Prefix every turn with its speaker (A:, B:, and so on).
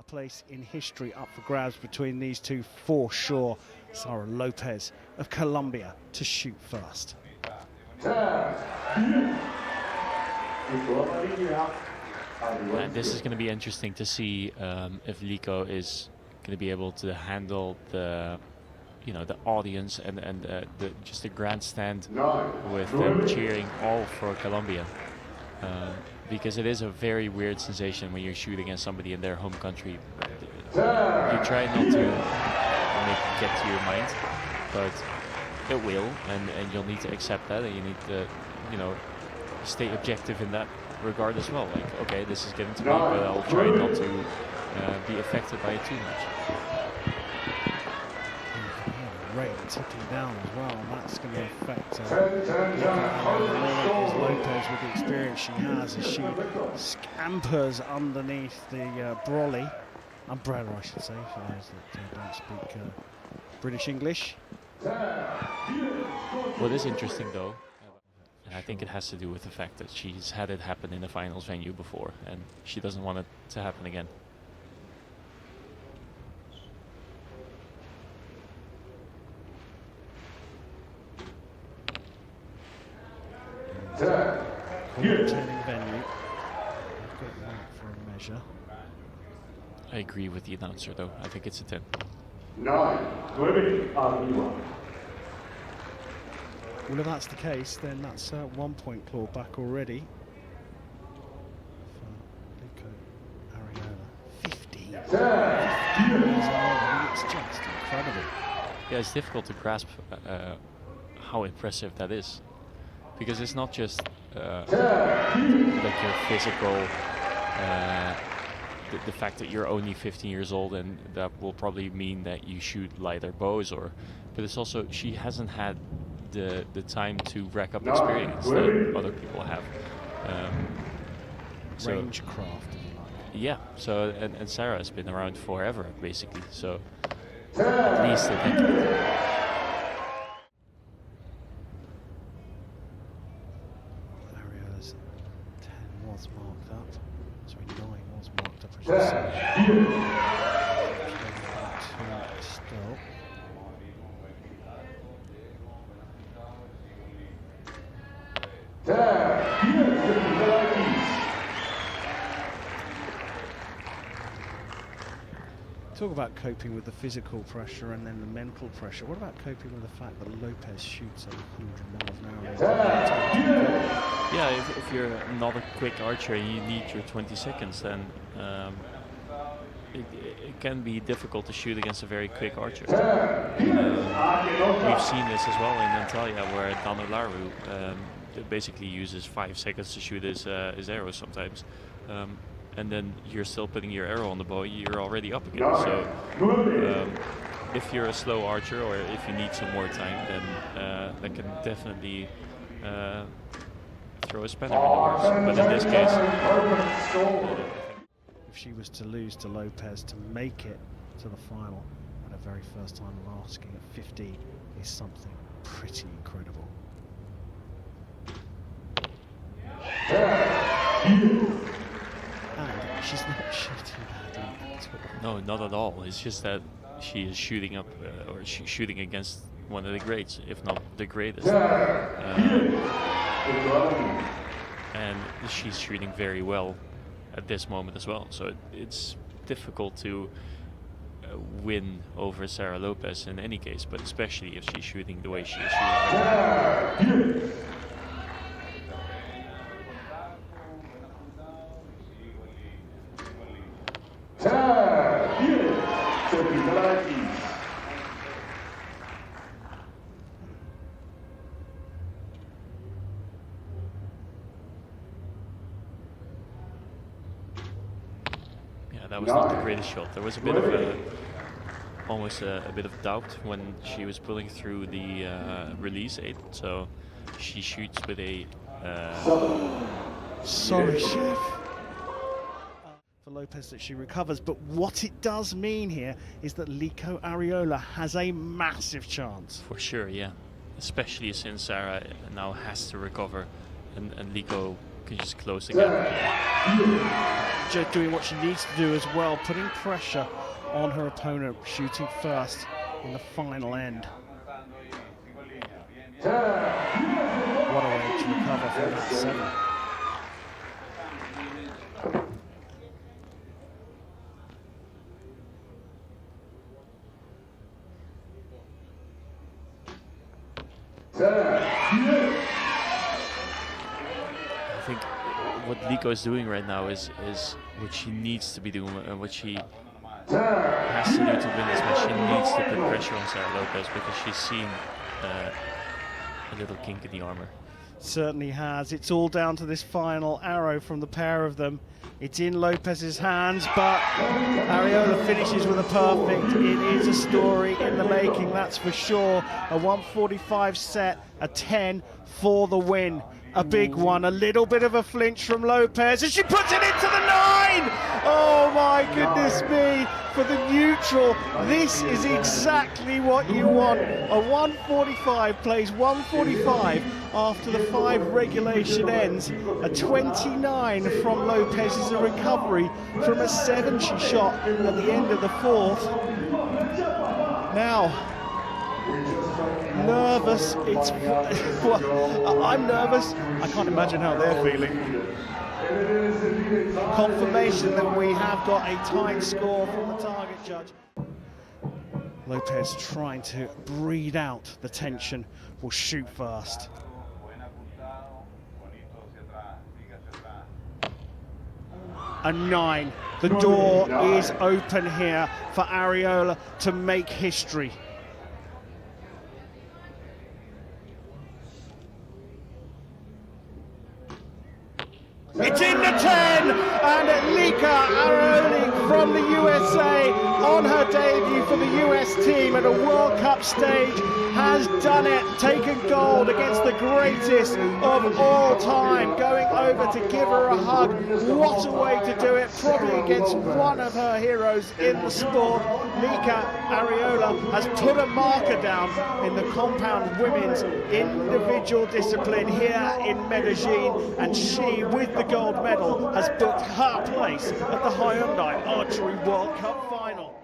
A: place in history up for grabs between these two for sure. Sara Lopez of Colombia to shoot first.
B: And this is going to be interesting to see if Liko is going to be able to handle the audience and just the grandstand with them cheering all for Colombia, because it is a very weird sensation when you shoot against somebody in their home country. You try not to make it get to your mind, but it will, and you'll need to accept that, and you need to stay objective in that regard as well. Like, okay, this is getting to me, but I'll try not to be affected by it too much.
A: Rate ticking down as well, and that's going to affect Lopez with the experience she has as she scampers underneath the brolly, umbrella I should say, for those that don't speak British English.
B: What is interesting though, and I think it has to do with the fact that she's had it happen in the finals venue before, and she doesn't want it to happen again.
A: Returning venue. I've got that for a measure.
B: I agree with the announcer though. I think it's a 10.
C: 9, 20,
A: Well, if that's the case, then that's 1 point claw back already for Liko Arreola. 15. 15 years old. I mean, it's just incredible.
B: Yeah, it's difficult to grasp how impressive that is, because it's not just like your physical, the fact that you're only 15 years old, and that will probably mean that you shoot lighter bows, but it's also she hasn't had the time to rack up experience that other people have.
A: Rangecraft, if you like.
B: Yeah. So and Sarah has been around forever, basically. So at least a decade.
A: Arreola's 10 was marked up. Sorry, 9 was marked up, I should say. Still. Talk about coping with the physical pressure and then the mental pressure. What about coping with the fact that Lopez shoots at 100 miles an hour?
B: Yeah, if you're not a quick archer and you need your 20 seconds, then it can be difficult to shoot against a very quick archer. We've seen this as well in Antalya, where Danularu basically uses 5 seconds to shoot his arrow sometimes. And then you're still putting your arrow on the bow, you're already up again. So if you're a slow archer, or if you need some more time, then that can definitely throw a spanner in the works. But in this case,
A: if she was to lose to Lopez to make it to the final at her very first time of asking at 15 is something pretty incredible. And she's not shooting badly at all.
B: No, not at all. It's just that she is shooting up, or she's shooting against one of the greats, if not the greatest. And she's shooting very well at this moment as well. So it's difficult to win over Sara Lopez in any case, but especially if she's shooting the way she is shooting right now. That was not the greatest shot. There was a bit of almost a bit of doubt when she was pulling through the release 8. So she shoots with a.
A: Sorry, Chef. For Lopez that she recovers, but what it does mean here is that Liko Arreola has a massive chance.
B: For sure, yeah. Especially since Sarah now has to recover, and Liko can just close the gap.
A: Just doing what she needs to do as well, putting pressure on her opponent, shooting first in the final end. What a way to recover from that 7.
B: I think what Liko is doing right now is what she needs to be doing, and what she has to do to win this match. She needs to put pressure on Sarah Lopez because she's seen a little kink in the armor.
A: Certainly has. It's all down to this final arrow from the pair of them. It's in Lopez's hands, but Arreola finishes with a perfect. It is a story in the making, that's for sure. A 145 set, a 10 for the win. A big one, a little bit of a flinch from Lopez, and she puts it into the 9! Oh my goodness me, for the neutral, this is exactly what you want. A 145 plays 145 after the 5 regulation ends. A 29 from Lopez is a recovery from a 7 she shot at the end of the 4th. Now, nervous, it's well, I'm nervous. I can't imagine how they're feeling. Confirmation that we have got a tight score from the target judge. Lopez trying to breathe out the tension, will shoot first. A 9. The door is open here for Arreola to make history. It's in the 10, and Lika Arreola from the USA on her debut for the US team at a World Cup stage has done it, taken gold against the greatest of all time, going over to give her a hug. What a way to do it, probably against one of her heroes in the sport. Lika Arreola has put a marker down in the compound women's individual discipline here in Medellin, and she, with the gold medal, has booked her place at the Hyundai Archery World Cup final.